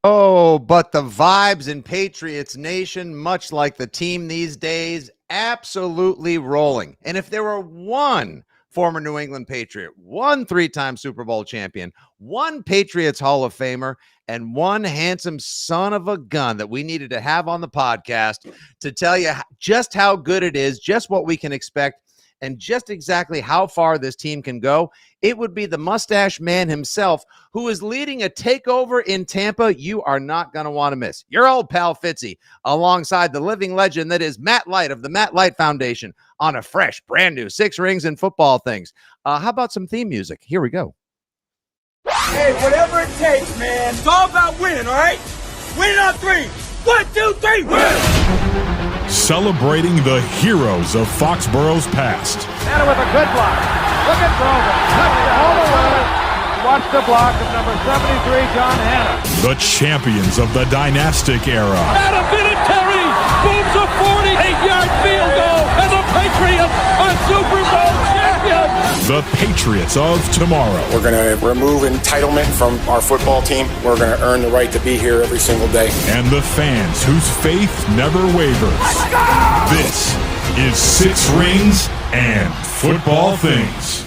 Oh, but the vibes in Patriots Nation, much like the team these days, absolutely rolling. And if there were one former New England Patriot, one three-time Super Bowl champion, one Patriots Hall of Famer, and one handsome son of a gun that we needed to have on the podcast to tell you just how good it is, just what we can expect, and just exactly how far this team can go, it would be the mustache man himself who is leading a takeover in Tampa you are not going to want to miss. Your old pal Fitzy, alongside the living legend that is Matt Light of the Matt Light Foundation on a fresh, brand new 6 Rings and Football Things. How about some theme music? Here we go. Hey, whatever it takes, man. It's all about winning, all right? Win on 3. 1, 2, 3, win! Celebrating the heroes of Foxborough's past. And with a good block. Look at Vrabel. All the way. Watch the block of number 73, John Hanna. The champions of the dynastic era. Adam Vinatieri booms a 48-yard field goal, and the Patriots are Super Bowl champions. The Patriots of tomorrow. We're going to remove entitlement from our football team. We're going to earn the right to be here every single day. And the fans whose faith never wavers. This is 6 Rings and Football Things.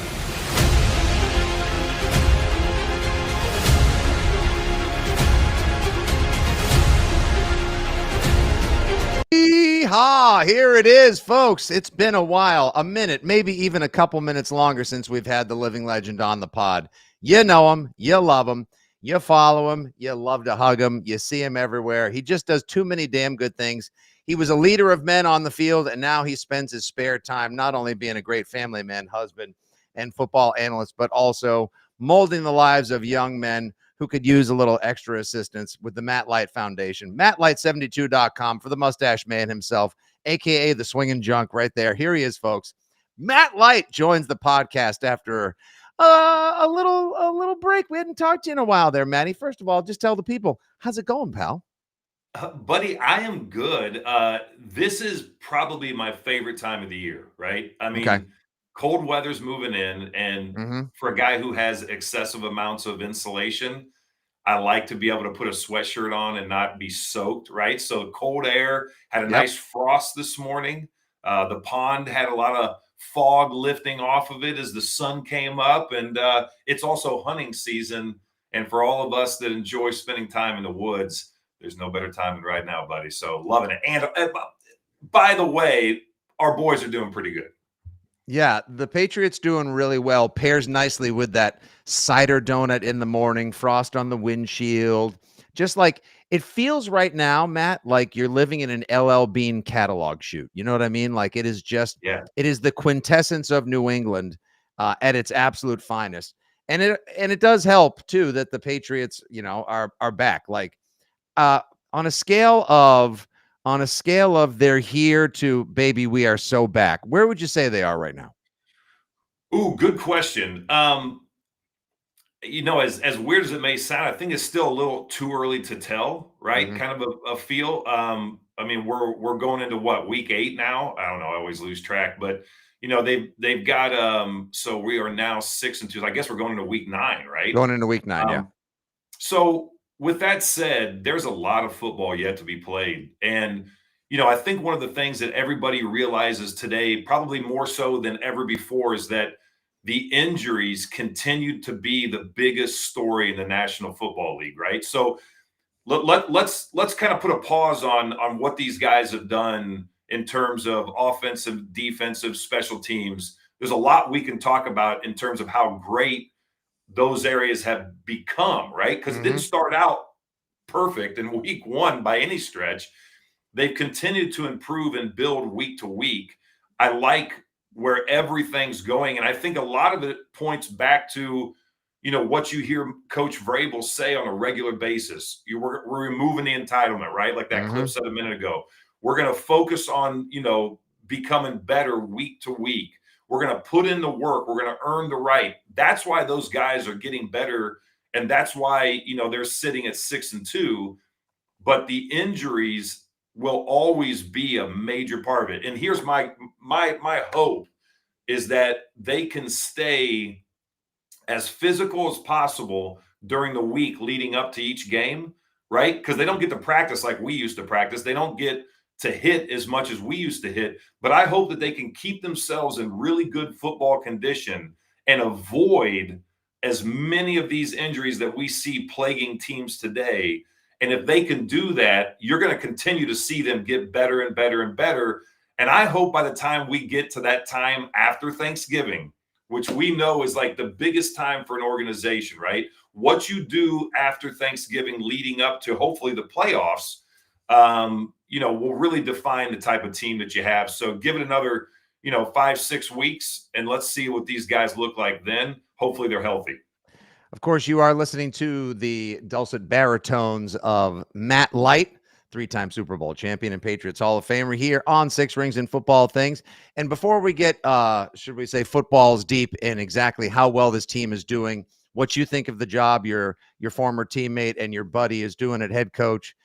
Yeehaw! Here it is, folks. It's been a while, a minute, maybe even a couple minutes longer since we've had the living legend on the pod. You know him, you love him, you follow him, you love to hug him, you see him everywhere. He just does too many damn good things. He was a leader of men on the field, and now he spends his spare time not only being a great family man, husband, and football analyst, but also molding the lives of young men who could use a little extra assistance with the Matt Light Foundation. MattLight72.com for the mustache man himself, a.k.a. the swinging junk right there. Here he is, folks. Matt Light joins the podcast after a little break. We hadn't talked to you in a while there, Matty. First of all, just tell the people, how's it going, pal? Buddy, I am good. This is probably my favorite time of the year, right? I mean, okay. Cold weather's moving in, and for a guy who has excessive amounts of insulation, I like to be able to put a sweatshirt on and not be soaked, right? So cold air had a nice frost this morning. The pond had a lot of fog lifting off of it as the sun came up, and it's also hunting season. And for all of us that enjoy spending time in the woods, there's no better time than right now, buddy. So loving it. And by the way, our boys are doing pretty good. Yeah, the Patriots doing really well. Pairs nicely with that cider donut in the morning, frost on the windshield. Just like it feels right now, Matt, like you're living in an LL Bean catalog shoot. You know what I mean? Like it is just, it is the quintessence of New England at its absolute finest. And it does help too that the Patriots, you know, are back. Like on a scale of they're here to baby, we are so back. Where would you say they are right now? Ooh, good question. You know, as weird as it may sound, I think it's still a little too early to tell, right? Kind of a feel. I mean, we're going into what, week 8 now? I don't know. I always lose track, but you know, they've got so we are now 6-2. I guess we're going into week 9, right? Going into week 9, yeah. So with that said, there's a lot of football yet to be played. And, you know, I think one of the things that everybody realizes today, probably more so than ever before, is that the injuries continue to be the biggest story in the National Football League, right? So let's kind of put a pause on what these guys have done in terms of offensive, defensive, special teams. There's a lot we can talk about in terms of how great those areas have become, right? Because it didn't start out perfect in week 1 by any stretch. They've continued to improve and build week to week. I like where everything's going. And I think a lot of it points back to, you know, what you hear Coach Vrabel say on a regular basis. We're removing the entitlement, right? Like that clip said a minute ago. We're going to focus on, you know, becoming better week to week. We're going to put in the work. We're going to earn the right. That's why those guys are getting better. And that's why, you know, they're sitting at 6-2. But the injuries will always be a major part of it. And here's my hope is that they can stay as physical as possible during the week leading up to each game, right? Because they don't get to practice like we used to practice. They don't get to hit as much as we used to hit. But I hope that they can keep themselves in really good football condition and avoid as many of these injuries that we see plaguing teams today. And if they can do that, you're going to continue to see them get better and better and better. And I hope by the time we get to that time after Thanksgiving, which we know is like the biggest time for an organization, right? What you do after Thanksgiving leading up to hopefully the playoffs, will really define the type of team that you have. So give it another, 5-6 weeks, and let's see what these guys look like then. Hopefully they're healthy. Of course, you are listening to the dulcet baritones of Matt Light, three-time Super Bowl champion and Patriots Hall of Famer, here on Six Rings and Football Things. And before we get, should we say, footballs deep in exactly how well this team is doing, what you think of the job your former teammate and your buddy is doing at head coach,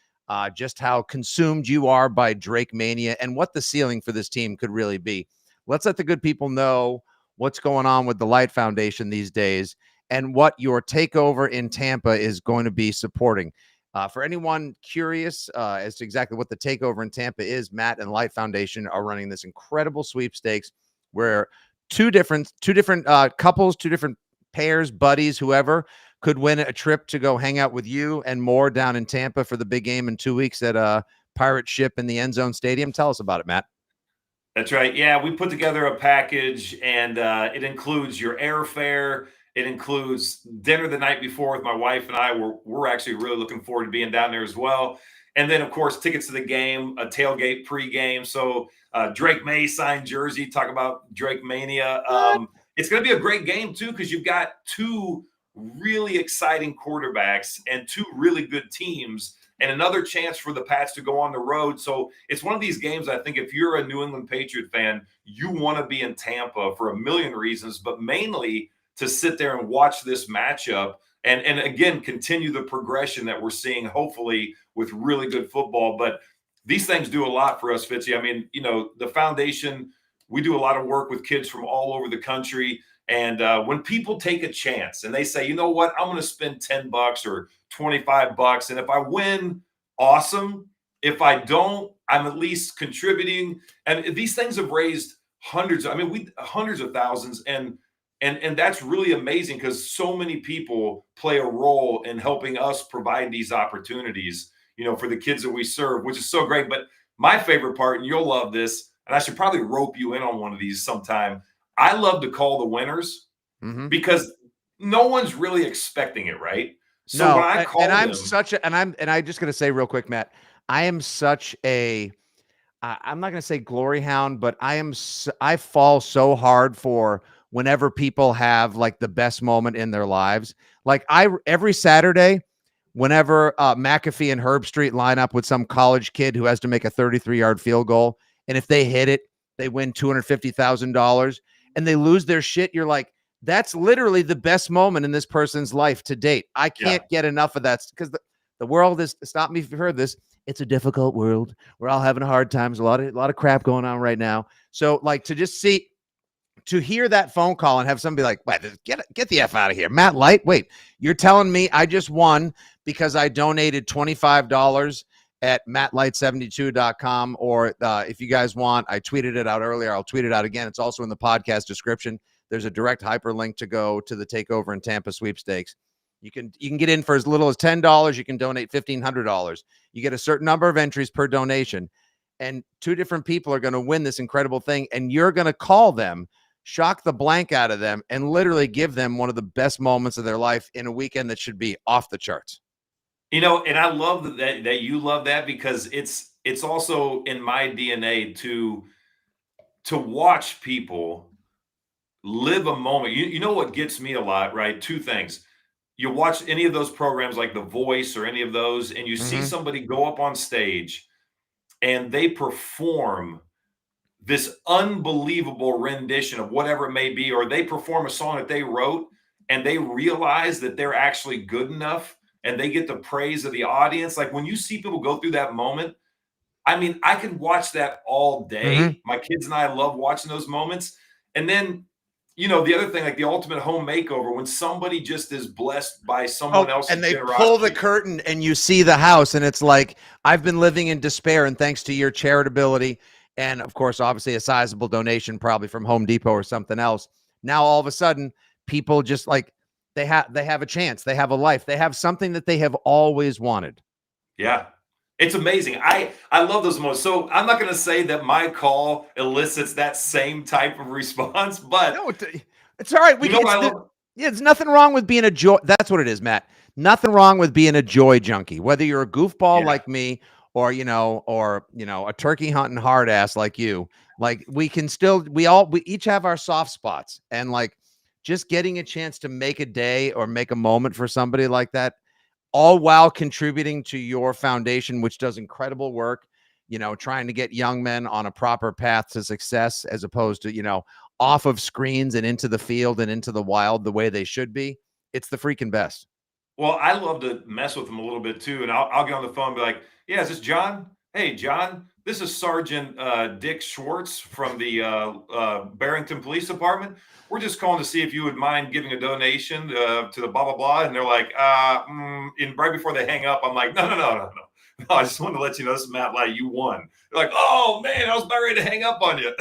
just how consumed you are by Drake Mania, and what the ceiling for this team could really be. Let's let the good people know what's going on with the Light Foundation these days and what your takeover in Tampa is going to be supporting. For anyone curious as to exactly what the takeover in Tampa is, Matt and Light Foundation are running this incredible sweepstakes where two different couples, two different pairs, buddies, whoever, could win a trip to go hang out with you and more down in Tampa for the big game in 2 weeks at Pirate Ship in the End Zone Stadium. Tell us about it, Matt. That's right. Yeah, we put together a package, and it includes your airfare. It includes dinner the night before with my wife and I. We're actually really looking forward to being down there as well. And then, of course, tickets to the game, a tailgate pregame. So Drake Maye signed jersey. Talk about Drake Mania. It's going to be a great game, too, because you've got two really exciting quarterbacks and two really good teams, and another chance for the Pats to go on the road. So it's one of these games, I think, if you're a New England Patriot fan, you want to be in Tampa for a million reasons, but mainly to sit there and watch this matchup and again, continue the progression that we're seeing, hopefully, with really good football. But these things do a lot for us, Fitzy. I mean, the foundation, we do a lot of work with kids from all over the country. And when people take a chance and they say, you know what, I'm going to spend $10 or $25, and if I win, awesome. If I don't, I'm at least contributing. And these things have raised hundreds of thousands, and that's really amazing because so many people play a role in helping us provide these opportunities, for the kids that we serve, which is so great. But my favorite part, and you'll love this, and I should probably rope you in on one of these sometime. I love to call the winners because no one's really expecting it, right? So no, when I call I just going to say real quick, Matt, I am such a, I'm not going to say glory hound, but I fall so hard for whenever people have like the best moment in their lives. Like every Saturday, whenever McAfee and Herb Street line up with some college kid who has to make a 33-yard field goal, and if they hit it, they win $250,000 and they lose their shit. You're like, that's literally the best moment in this person's life to date. I can't get enough of that because the world is, stop me if you've heard this, it's a difficult world. We're all having a hard times, a lot of crap going on right now. So like to hear that phone call and have somebody like, wait, get the F out of here. Matt Light, wait, you're telling me I just won because I donated $25 at mattlight72.com, or if you guys want, I tweeted it out earlier. I'll tweet it out again. It's also in the podcast description. There's a direct hyperlink to go to the Takeover in Tampa sweepstakes. You can get in for as little as $10. You can donate $1,500. You get a certain number of entries per donation, and two different people are going to win this incredible thing, and you're going to call them, shock the blank out of them, and literally give them one of the best moments of their life in a weekend that should be off the charts. And I love that you love that because it's also in my DNA to watch people live a moment. You know what gets me a lot, right? Two things. You watch any of those programs like The Voice or any of those, and you see somebody go up on stage and they perform this unbelievable rendition of whatever it may be, or they perform a song that they wrote and they realize that they're actually good enough and they get the praise of the audience. Like when you see people go through that moment, I mean, I could watch that all day. My kids and I love watching those moments. And then the other thing, like the ultimate home makeover, when somebody just is blessed by someone else's and they generosity. pull the curtain and you see the house, and it's like, I've been living in despair, and thanks to your charitability, and of course, obviously a sizable donation, probably from Home Depot or something else. Now all of a sudden, people just like they have a chance, they have a life, they have something that they have always wanted. Yeah. It's amazing. I love those moments. So I'm not going to say that my call elicits that same type of response, but No, it's all right. you know what I love? Yeah, there's nothing wrong with being a joy. That's what it is, Matt. Nothing wrong with being a joy junkie. Whether you're a goofball Yeah. like me, or a turkey hunting hard ass like you. Like we each have our soft spots, and like just getting a chance to make a day or make a moment for somebody like that, all while contributing to your foundation, which does incredible work, trying to get young men on a proper path to success, as opposed to, off of screens and into the field and into the wild the way they should be. It's the freaking best. Well, I love to mess with them a little bit too, and I'll get on the phone and be like, "Yeah, is this John? Hey, John, this is Sergeant Dick Schwartz from the Barrington Police Department. We're just calling to see if you would mind giving a donation to the blah blah blah." And they're like, and right before they hang up, I'm like, "No. I just wanted to let you know, this is Matt Light. You won." They're like, "Oh man, I was about ready to hang up on you."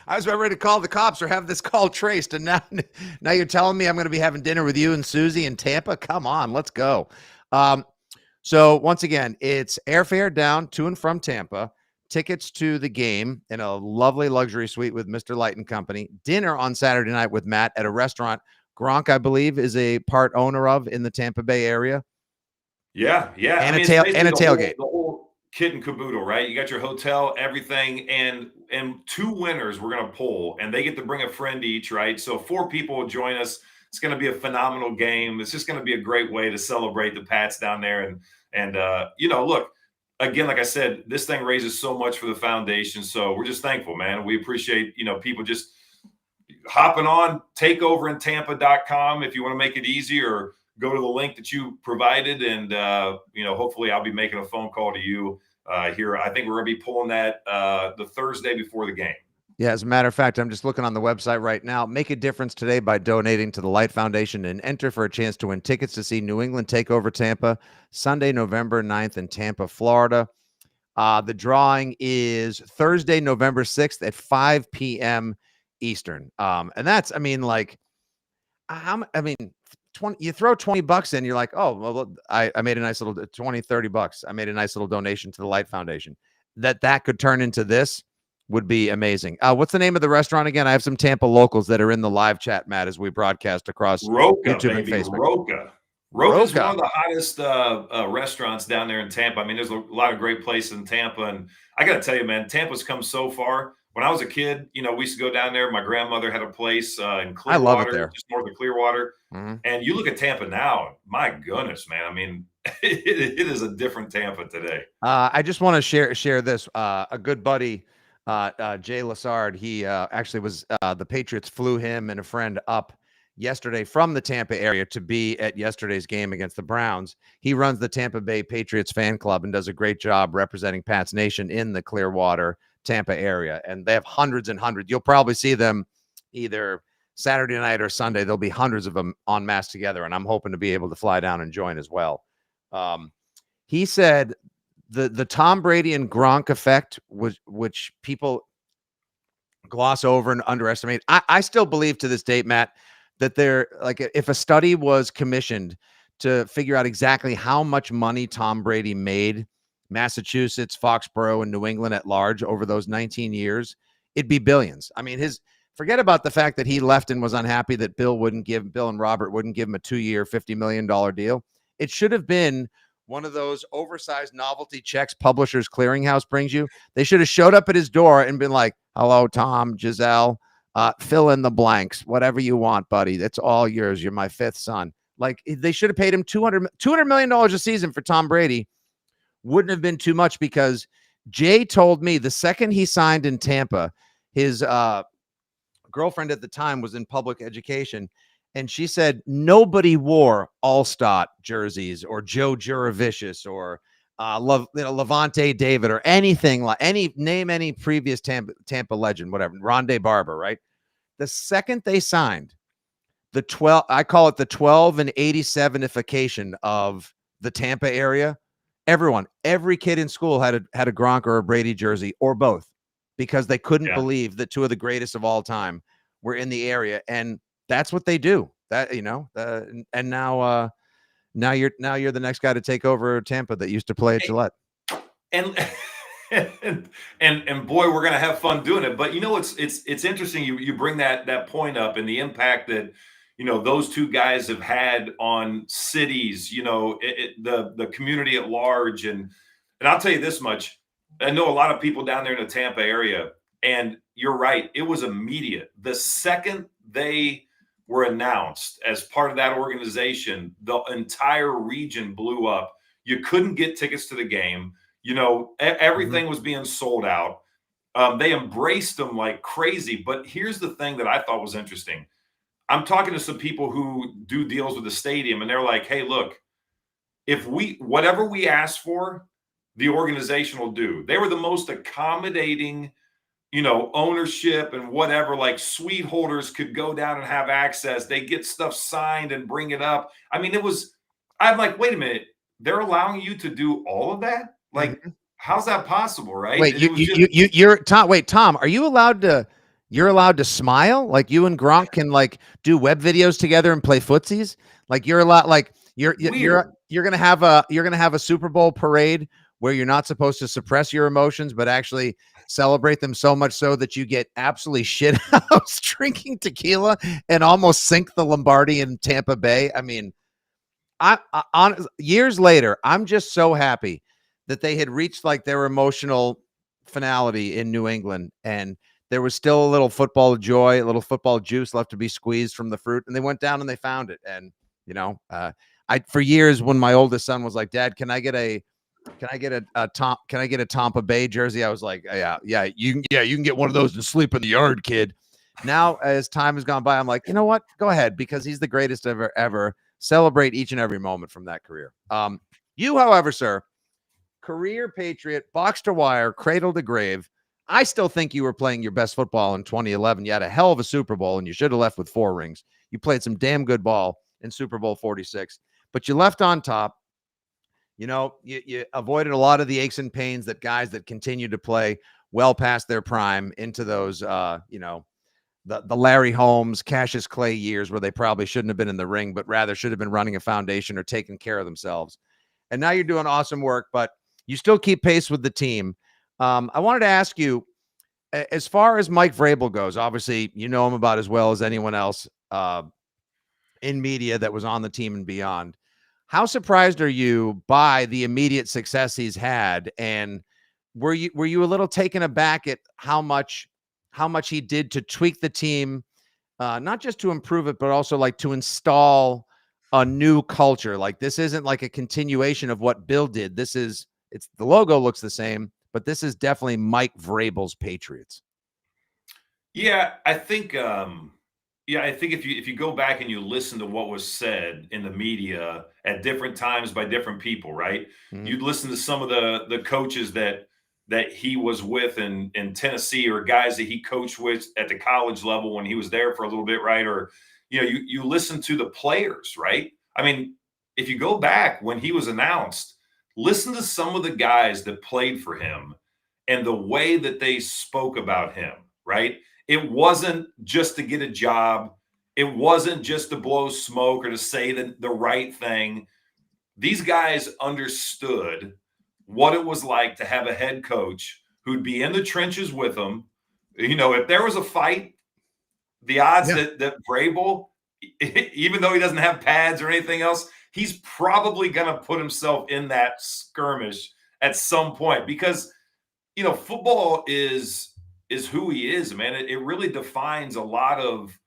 I was about ready to call the cops or have this call traced, and now you're telling me I'm going to be having dinner with you and Susie in Tampa? Come on, let's go. So once again, it's airfare down to and from Tampa, tickets to the game in a lovely luxury suite with Mr. Light and Company, dinner on Saturday night with Matt at a restaurant Gronk, I believe, is a part owner of in the Tampa Bay area. Yeah. And a tailgate. The whole kit and caboodle, right? You got your hotel, everything, and 2 winners we're going to pull, and they get to bring a friend each, right? So 4 people will join us. It's going to be a phenomenal game. It's just going to be a great way to celebrate the Pats down there. And look, again, like I said, this thing raises so much for the foundation. So we're just thankful, man. We appreciate, people just hopping on takeoverintampa.com if you want to make it easy, or go to the link that you provided, and hopefully I'll be making a phone call to you here. I think we're going to be pulling that the Thursday before the game. Yeah, as a matter of fact, I'm just looking on the website right now. Make a difference today by donating to the Light Foundation and enter for a chance to win tickets to see New England take over Tampa Sunday, November 9th in Tampa, Florida. The drawing is Thursday, November 6th at 5 p.m. Eastern. And that's, 20, you throw $20 in, you're like, oh, well, I made a nice little $20-30. I made a nice little donation to the Light Foundation. That could turn into this would be amazing. What's the name of the restaurant again? I have some Tampa locals that are in the live chat, Matt, as we broadcast across YouTube and Facebook. Roca's one of the hottest restaurants down there in Tampa. I mean, there's a lot of great places in Tampa, and I got to tell you, man, Tampa's come so far. When I was a kid, we used to go down there. My grandmother had a place in Clearwater, I love it there, just north of Clearwater. Mm-hmm. And you look at Tampa now, my goodness, man. I mean, it is a different Tampa today. I just want to share this. A good buddy, Jay Lassard, he actually was the Patriots flew him and a friend up yesterday from the Tampa area to be at yesterday's game against the Browns. He runs the Tampa Bay Patriots fan club and does a great job representing Pats Nation in the Clearwater, Tampa area. And they have hundreds and hundreds. You'll probably see them either Saturday night or Sunday. There'll be hundreds of them en masse together, and I'm hoping to be able to fly down and join as well. He said the Tom Brady and Gronk effect, which people gloss over and underestimate. I still believe to this date, Matt, that if a study was commissioned to figure out exactly how much money Tom Brady made Massachusetts, Foxborough, and New England at large over those 19 years, it'd be billions. I mean, forget about the fact that he left and was unhappy that Bill and Robert wouldn't give him a 2-year, $50 million deal. It should have been one of those oversized novelty checks Publishers Clearinghouse brings you. They should have showed up at his door and been like, hello, Tom, Giselle, fill in the blanks, whatever you want, buddy. That's all yours. You're my 5th son. Like, they should have paid him $200 million a season for Tom Brady. Wouldn't have been too much, because Jay told me the second he signed in Tampa, his girlfriend at the time was in public education, and she said nobody wore All-Star jerseys or Joe Juravicius or Levante David or anything like any previous Tampa legend, whatever, Rondé Barber, right? The second they signed the 12, I call it the 12 and 87ification of the Tampa area. Every kid in school had a Gronk or a Brady jersey or both, because they couldn't believe that two of the greatest of all time were in the area. And that's what they do. That, and now you're the next guy to take over Tampa that used to play at Gillette. And and boy, we're gonna have fun doing it. But it's interesting you bring that point up, and the impact that those two guys have had on cities, the community at large. And I'll tell you this much: I know a lot of people down there in the Tampa area, and you're right, it was immediate. The second they were announced as part of that organization, the entire region blew up. You couldn't get tickets to the game. Everything was being sold out. They embraced them like crazy. But here's the thing that I thought was interesting. I'm talking to some people who do deals with the stadium, and they're like, hey, look, whatever we ask for, the organization will do. They were the most accommodating, ownership and whatever, like suite holders could go down and have access. They get stuff signed and bring it up. I mean, I'm like, wait a minute, they're allowing you to do all of that? Like, how's that possible, right? Wait, you're Tom. Wait, Tom, are you allowed to? You're allowed to smile? Like you and Gronk can like do web videos together and play footsies? Like you're allowed? Like you're gonna have a Super Bowl parade where you're not supposed to suppress your emotions, but actually celebrate them so much so that you get absolutely shit house drinking tequila and almost sink the Lombardi in Tampa Bay. I mean, on years later, I'm just so happy that they had reached like their emotional finality in New England, and there was still a little football joy, a little football juice left to be squeezed from the fruit. And they went down and they found it. And, for years when my oldest son was like, Dad, can I get a Tampa Bay jersey? I was like, you can get one of those and sleep in the yard, kid. Now, as time has gone by, I'm like, you know what? Go ahead, because he's the greatest ever. Celebrate each and every moment from that career. You, however, sir, career Patriot, box to wire, cradle to grave. I still think you were playing your best football in 2011. You had a hell of a Super Bowl, and you should have left with 4 rings. You played some damn good ball in Super Bowl 46, but you left on top. You avoided a lot of the aches and pains that guys that continue to play well past their prime into those, the Larry Holmes, Cassius Clay years where they probably shouldn't have been in the ring, but rather should have been running a foundation or taking care of themselves. And now you're doing awesome work, but you still keep pace with the team. I wanted to ask you, as far as Mike Vrabel goes, obviously you know him about as well as anyone else in media that was on the team and beyond. How surprised are you by the immediate success he's had? And were you a little taken aback at how much he did to tweak the team, not just to improve it, but also like to install a new culture? Like this isn't like a continuation of what Bill did. The logo looks the same, but this is definitely Mike Vrabel's Patriots. Yeah, I think if you go back and you listen to what was said in the media at different times by different people, right? Mm-hmm. You'd listen to some of the coaches that he was with in Tennessee, or guys that he coached with at the college level when he was there for a little bit, right? Or you listen to the players, right? I mean, if you go back when he was announced, listen to some of the guys that played for him and the way that they spoke about him, right? It wasn't just to get a job. It wasn't just to blow smoke or to say the right thing. These guys understood what it was like to have a head coach who'd be in the trenches with them. If there was a fight, the odds that Vrabel, even though he doesn't have pads or anything else, he's probably going to put himself in that skirmish at some point, because, football is who he is, man. It really defines a lot of,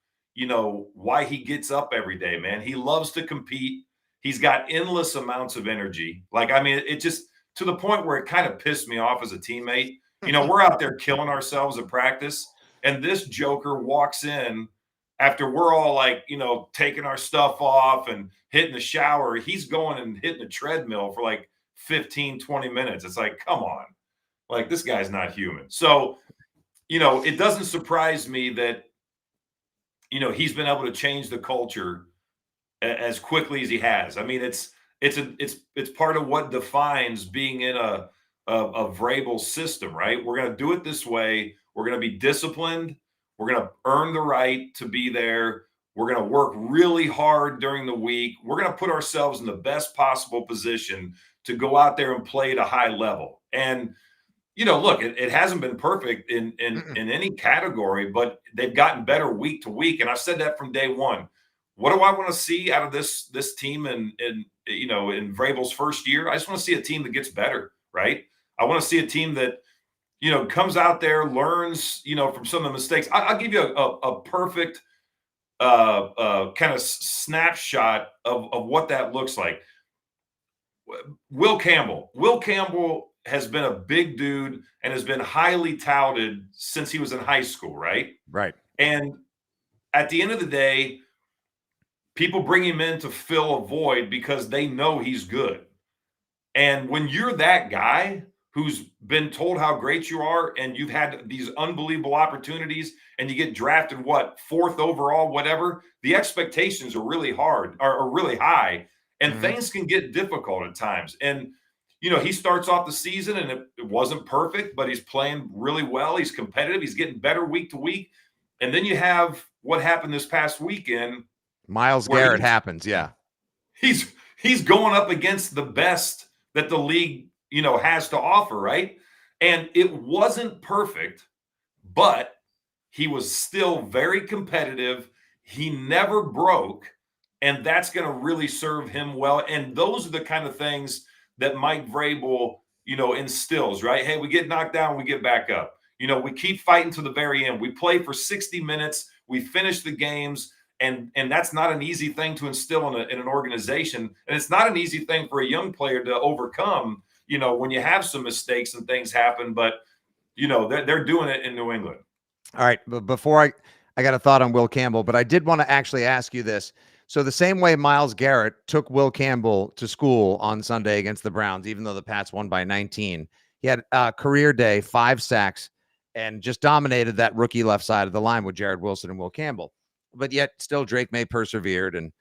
why he gets up every day, man. He loves to compete. He's got endless amounts of energy. Like, I mean, it just, to the point where it kind of pissed me off as a teammate. We're out there killing ourselves at practice, and this joker walks in after we're all like, taking our stuff off and hitting the shower. He's going and hitting the treadmill for like 15, 20 minutes. It's like, come on. Like, this guy's not human. So, it doesn't surprise me that he's been able to change the culture as quickly as he has. I mean, it's part of what defines being in a Vrabel system, right? We're going to do it this way. We're going to be disciplined. We're going to earn the right to be there. We're going to work really hard during the week. We're going to put ourselves in the best possible position to go out there and play at a high level. And look, it hasn't been perfect in any category, but they've gotten better week to week. And I've said that from day one. What do I want to see out of this team in Vrabel's first year? I just want to see a team that gets better, right? I want to see a team that, comes out there, learns, from some of the mistakes. I'll give you a perfect kind of snapshot of what that looks like. Will Campbell has been a big dude and has been highly touted since he was in high school, right? Right. And at the end of the day, people bring him in to fill a void because they know he's good. And when you're that guy who's been told how great you are and you've had these unbelievable opportunities and you get drafted, 4th overall, whatever, the expectations are really really high, and things can get difficult at times. And he starts off the season and it wasn't perfect, but he's playing really well. He's competitive. He's getting better week to week. And then you have what happened this past weekend. Myles Garrett happens. Yeah. He's going up against the best that the league, has to offer. Right. And it wasn't perfect, but he was still very competitive. He never broke. And that's going to really serve him well. And those are the kind of things that Mike Vrabel, instills, right? Hey, we get knocked down, we get back up. We keep fighting to the very end. We play for 60 minutes. We finish the games. And that's not an easy thing to instill in an organization. And it's not an easy thing for a young player to overcome, when you have some mistakes and things happen. But, they're doing it in New England. All right. But before I got a thought on Will Campbell, but I did want to actually ask you this. So the same way Myles Garrett took Will Campbell to school on Sunday against the Browns, even though the Pats won by 19, he had a career day, 5 sacks, and just dominated that rookie left side of the line with Jared Wilson and Will Campbell. But yet still Drake Maye persevered. And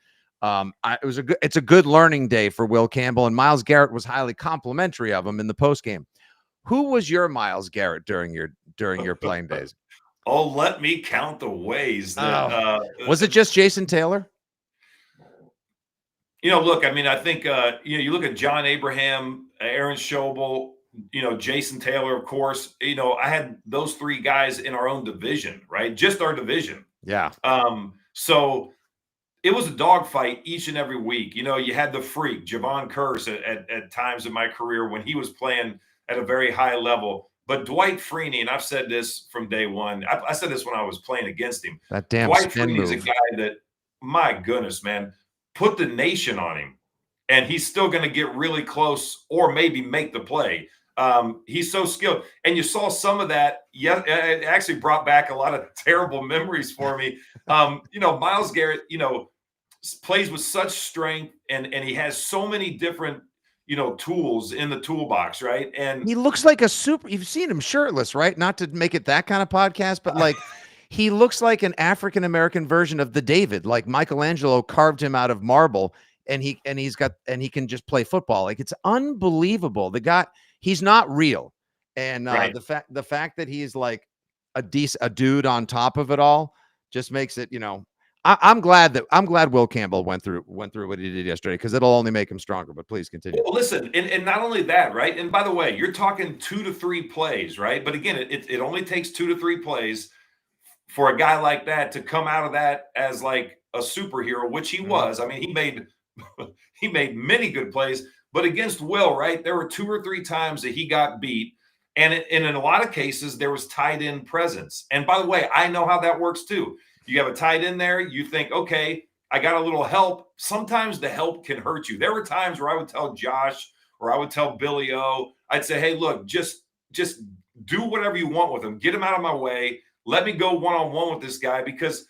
it's a good learning day for Will Campbell, and Myles Garrett was highly complimentary of him in the postgame. Who was your Myles Garrett during your playing days? Oh, let me count the ways that was it just Jason Taylor? Look, I mean, I think, you look at John Abraham, Aaron Schobel, Jason Taylor, of course. I had those 3 guys in our own division, right? Just our division. Yeah. So it was a dogfight each and every week. You had the freak, Javon Curse, at times in my career when he was playing at a very high level. But Dwight Freeney, and I've said this from day one, I said this when I was playing against him. That damn Dwight spin Freeney's move. a guy that, my goodness, man, put the nation on him, and he's still going to get really close or maybe make the play. He's so skilled. And you saw some of that. Yeah, it actually brought back a lot of terrible memories for me. Myles Garrett, plays with such strength, and he has so many different, tools in the toolbox, right? And he looks like a super. You've seen him shirtless, right? Not to make it that kind of podcast, but like he looks like an African-American version of the David, like Michelangelo carved him out of marble, and he can just play football. Like, it's unbelievable. The guy, he's not real. And right. the fact that he's like a dude on top of it all just makes it, I'm glad Will Campbell went through what he did yesterday, because it'll only make him stronger. But please continue. Well, listen, and not only that, right? And by the way, you're talking 2 to 3 plays, right? But again, it only takes 2 to 3 plays for a guy like that to come out of that as like a superhero, which he was. I mean, he made many good plays, but against Will, right? There were 2 or 3 times that he got beat. And in a lot of cases, there was tight end presence. And by the way, I know how that works too. You have a tight end there. You think, okay, I got a little help. Sometimes the help can hurt you. There were times where I would tell Josh or I would tell Billy O, I'd say, hey, look, just do whatever you want with him. Get him out of my way. Let me go one-on-one with this guy, because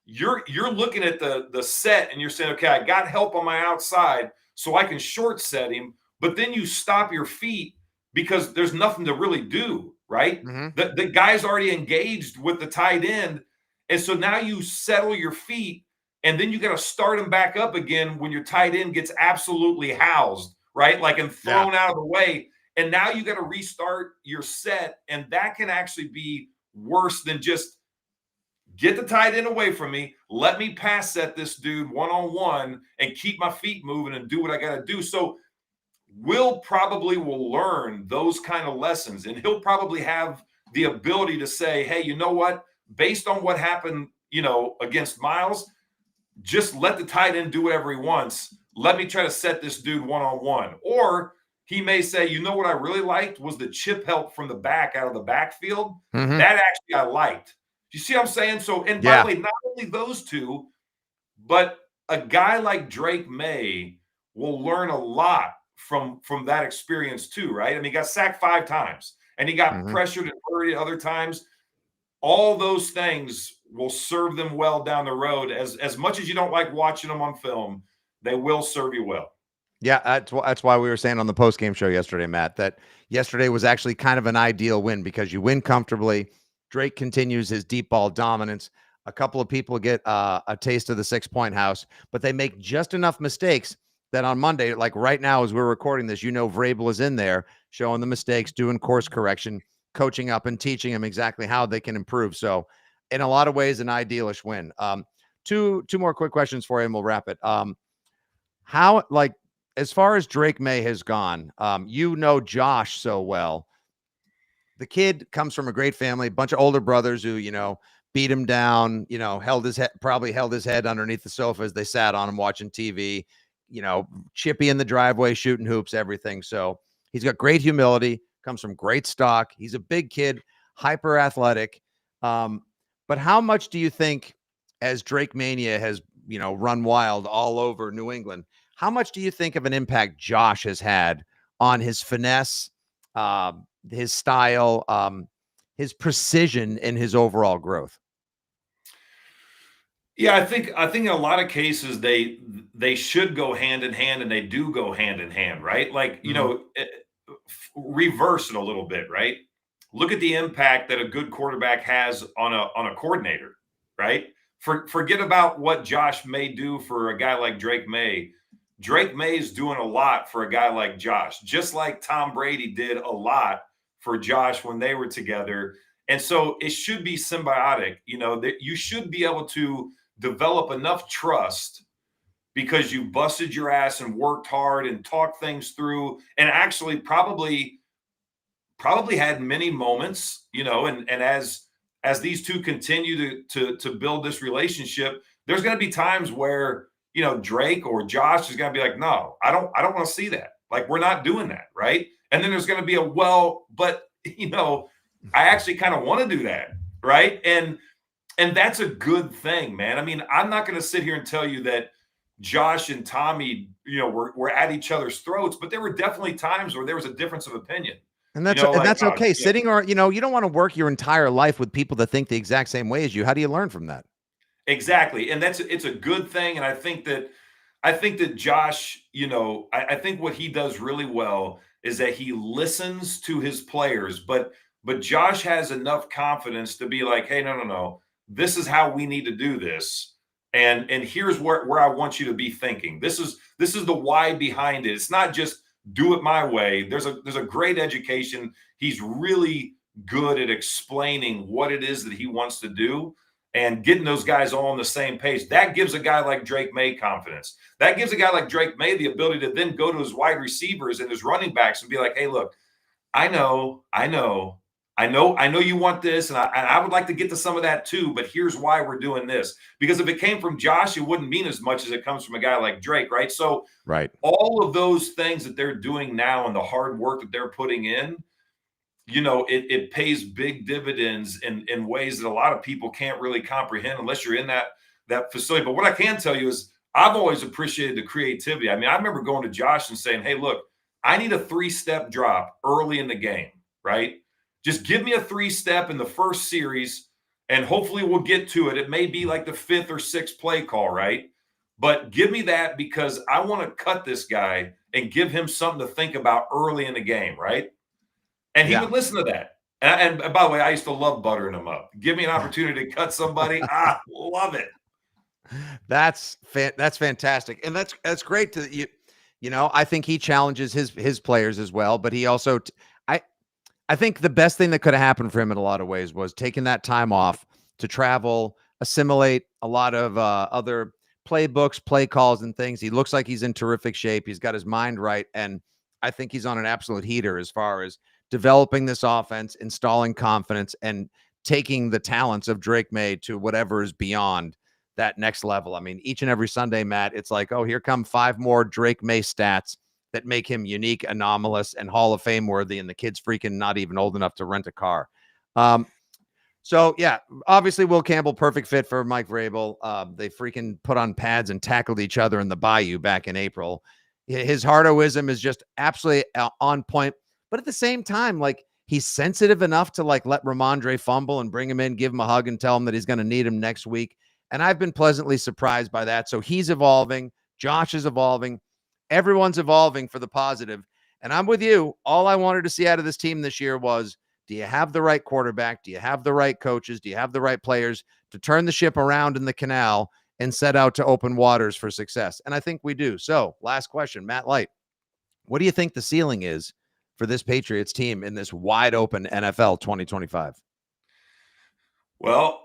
you're looking at the set and you're saying, okay, I got help on my outside so I can short set him. But then you stop your feet because there's nothing to really do, right? Mm-hmm. The guy's already engaged with the tight end, And so now you settle your feet, and then you got to start them back up again when your tight end gets absolutely housed, right? Like, and thrown out of the way. And now you got to restart your set. And that can actually be worse than just get the tight end away from me. Let me pass set this dude one-on-one and keep my feet moving and do what I got to do. So Will probably will learn those kind of lessons, and he'll probably have the ability to say, hey, you know what? Based on what happened, against Miles, just let the tight end do whatever he wants. Let me try to set this dude one-on-one. Or he may say, you know what I really liked was the chip help from the back out of the backfield. Mm-hmm. That actually I liked. You see what I'm saying? So, and by the way, not only those two, but a guy like Drake Maye will learn a lot from that experience too, right? I mean, he got sacked 5 times, and he got pressured and hurried other times. All those things will serve them well down the road. As much as you don't like watching them on film, they will serve you well. Yeah, that's why we were saying on the post-game show yesterday, Matt, that yesterday was actually kind of an ideal win because you win comfortably. Drake continues his deep ball dominance. A couple of people get a taste of the 6-point house, but they make just enough mistakes that on Monday, like right now as we're recording this, Vrabel is in there showing the mistakes, doing course correction, coaching up and teaching them exactly how they can improve. So in a lot of ways, an idealish win. Two more quick questions for you and we'll wrap it. How, like, as far as Drake Maye has gone, Josh so well. The kid comes from a great family, a bunch of older brothers who, beat him down, held his head underneath the sofa as they sat on him watching TV, chippy in the driveway, shooting hoops, everything. So he's got great humility, comes from great stock. He's a big kid, hyper athletic. But how much do you think, as Drake Mania has, run wild all over New England, how much do you think of an impact Josh has had on his finesse, his style, his precision, and his overall growth? Yeah, I think in a lot of cases they should go hand in hand, and they do go hand in hand, right? Like, reverse it a little bit, right? Look at the impact that a good quarterback has on a coordinator, right? Forget about what Josh may do for a guy like Drake Maye. Drake Maye is doing a lot for a guy like Josh, just like Tom Brady did a lot for Josh when they were together. And so it should be symbiotic, that you should be able to develop enough trust because you busted your ass and worked hard and talked things through, and actually probably had many moments, and as these two continue to build this relationship, there's going to be times where, Drake or Josh is going to be like, no, I don't want to see that. Like, we're not doing that. Right. And then there's going to be but I actually kind of want to do that. Right. And that's a good thing, man. I mean, I'm not going to sit here and tell you that Josh and Tommy, were at each other's throats, but there were definitely times where there was a difference of opinion. And that's okay. Sitting or, you don't want to work your entire life with people that think the exact same way as you. How do you learn from that? Exactly. And it's a good thing. And I think that Josh, I think what he does really well is that he listens to his players, but Josh has enough confidence to be like, hey, no. This is how we need to do this. And here's where I want you to be thinking. This is the why behind it. It's not just do it my way. There's a great education. He's really good at explaining what it is that he wants to do and getting those guys all on the same page. That gives a guy like Drake Maye confidence. That gives a guy like Drake Maye the ability to then go to his wide receivers and his running backs and be like, hey, look, I know you want this, and I would like to get to some of that too, but here's why we're doing this. Because if it came from Josh, it wouldn't mean as much as it comes from a guy like Drake, right? So all of those things that they're doing now and the hard work that they're putting in, it pays big dividends in ways that a lot of people can't really comprehend unless you're in that facility. But what I can tell you is I've always appreciated the creativity. I mean, I remember going to Josh and saying, hey, look, I need a 3-step drop early in the game, right? Just give me a 3-step in the first series, and hopefully we'll get to it. It may be like the 5th or 6th play call, right? But give me that because I want to cut this guy and give him something to think about early in the game, right? And he would listen to that. And by the way, I used to love buttering them up. Give me an opportunity to cut somebody. Love it. That's fantastic, and that's great to you. You know, I think he challenges his players as well, but he also I think the best thing that could have happened for him in a lot of ways was taking that time off to travel, assimilate a lot of other playbooks, play calls, and things. He looks like he's in terrific shape. He's got his mind right, and I think he's on an absolute heater as far as developing this offense, installing confidence, and taking the talents of Drake Maye to whatever is beyond that next level. I mean, each and every Sunday, Matt, it's like, oh, here come 5 more Drake Maye stats that make him unique, anomalous, and Hall of Fame worthy, and the kid's freaking not even old enough to rent a car. So, yeah, obviously Will Campbell, perfect fit for Mike Vrabel. They freaking put on pads and tackled each other in the Bayou back in April. His hardoism is just absolutely on point. But at the same time, like, he's sensitive enough to, like, let Ramondre fumble and bring him in, give him a hug, and tell him that he's going to need him next week. And I've been pleasantly surprised by that. So he's evolving. Josh is evolving. Everyone's evolving for the positive. And I'm with you. All I wanted to see out of this team this year was, do you have the right quarterback? Do you have the right coaches? Do you have the right players to turn the ship around in the canal and set out to open waters for success? And I think we do. So last question, Matt Light, what do you think the ceiling is for this Patriots team in this wide open NFL 2025? Well,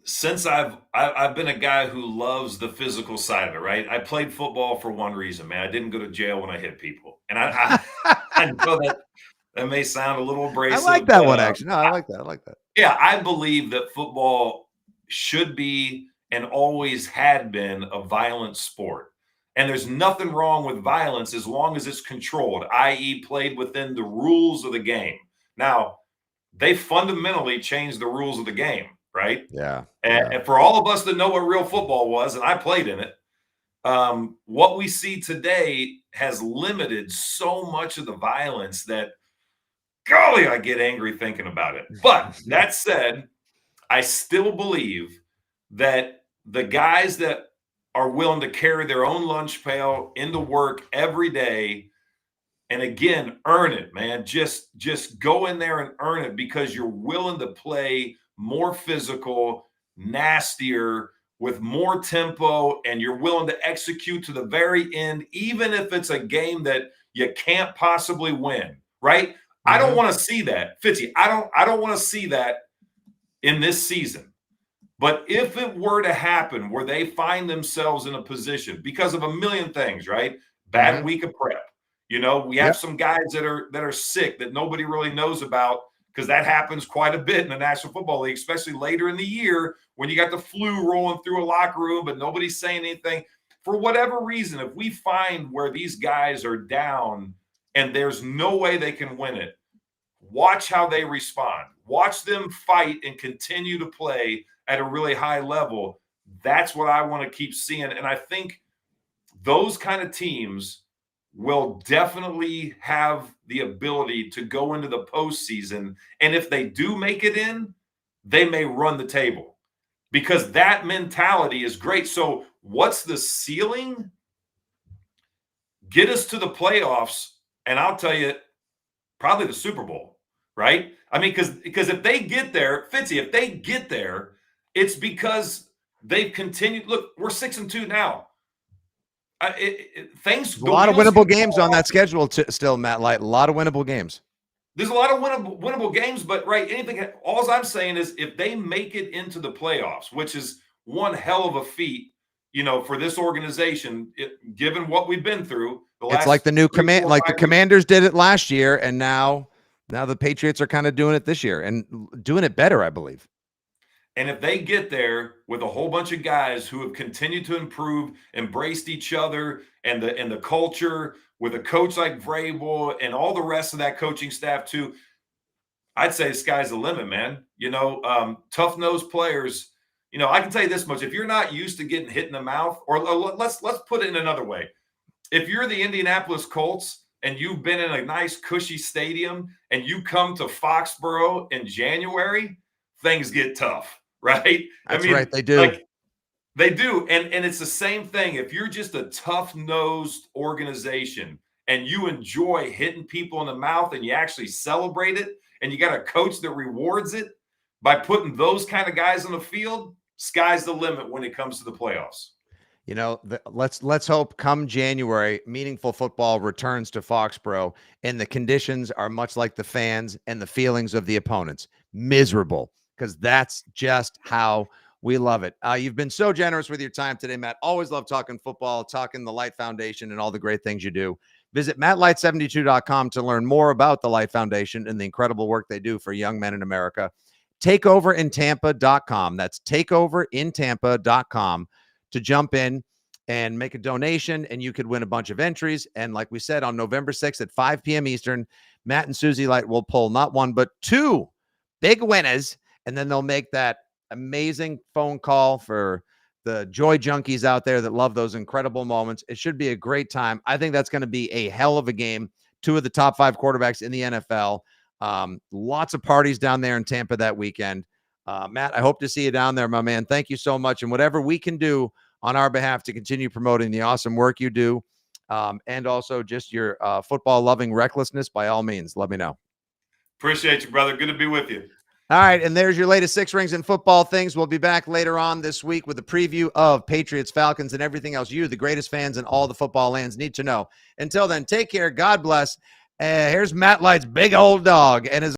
since I've been a guy who loves the physical side of it, right? I played football for one reason, man. I didn't go to jail when I hit people, and I know that may sound a little abrasive. I like that one, actually. No, I like that. I like that. Yeah, I believe that football should be and always had been a violent sport. And there's nothing wrong with violence as long as it's controlled, i.e., played within the rules of the game. Now, they fundamentally changed the rules of the game, right? Yeah. And for all of us that know what real football was, and I played in it, what we see today has limited so much of the violence that, golly, I get angry thinking about it. But that said, I still believe that the guys that are willing to carry their own lunch pail into work every day and again, earn it, man. Just go in there and earn it because you're willing to play more physical, nastier, with more tempo, and you're willing to execute to the very end, even if it's a game that you can't possibly win, right? I don't want to see that. Fitzy, I don't want to see that in this season. But if it were to happen where they find themselves in a position because of a million things, right? Bad week of prep. You know, we have some guys that are sick that nobody really knows about because that happens quite a bit in the National Football League, especially later in the year when you got the flu rolling through a locker room, but nobody's saying anything. For whatever reason, if we find where these guys are down and there's no way they can win it, watch how they respond. Watch them fight and continue to play at a really high level. That's what I want to keep seeing. And I think those kind of teams will definitely have the ability to go into the postseason. And if they do make it in, they may run the table because that mentality is great. So what's the ceiling? Get us to the playoffs, and I'll tell you, probably the Super Bowl, right? I mean, because if they get there, Fitzy, if they get there, it's because they've continued. Look, we're 6-2 now. Things. A lot of winnable games on that schedule still, Matt Light. A lot of winnable games. There's a lot of winnable games, but all I'm saying is if they make it into the playoffs, which is one hell of a feat, you know, for this organization, given what we've been through. It's like the new command, like the Commanders did it last year, and now the Patriots are kind of doing it this year and doing it better, I believe. And if they get there with a whole bunch of guys who have continued to improve, embraced each other and the culture, with a coach like Vrabel and all the rest of that coaching staff too, I'd say the sky's the limit, man. You know, tough-nosed players. You know, I can tell you this much: if you're not used to getting hit in the mouth, or let's put it in another way, if you're the Indianapolis Colts and you've been in a nice, cushy stadium and you come to Foxborough in January, things get tough. Right? That's right. They do. They do. And it's the same thing. If you're just a tough-nosed organization and you enjoy hitting people in the mouth and you actually celebrate it, and you got a coach that rewards it by putting those kind of guys on the field, sky's the limit when it comes to the playoffs. You know, let's hope come January, meaningful football returns to Foxborough, and the conditions are much like the fans and the feelings of the opponents, miserable, because that's just how we love it. You've been so generous with your time today, Matt. Always love talking football, talking the Light Foundation and all the great things you do. Visit mattlight72.com to learn more about the Light Foundation and the incredible work they do for young men in America. Takeoverintampa.com. That's takeoverintampa.com to jump in and make a donation, and you could win a bunch of entries. And like we said, on November 6th at 5 p.m. Eastern, Matt and Susie Light will pull not one, but two big winners, and then they'll make that amazing phone call for the joy junkies out there that love those incredible moments. It should be a great time. I think that's going to be a hell of a game. Two of the top 5 quarterbacks in the NFL. Lots of parties down there in Tampa that weekend. Matt, I hope to see you down there, my man. Thank you so much. And whatever we can do on our behalf to continue promoting the awesome work you do, and also just your football-loving recklessness, by all means, let me know. Appreciate you, brother. Good to be with you. All right, and there's your latest 6 Rings in Football Things. We'll be back later on this week with a preview of Patriots, Falcons, and everything else you, the greatest fans in all the football lands, need to know. Until then, take care. God bless. Here's Matt Light's big old dog and his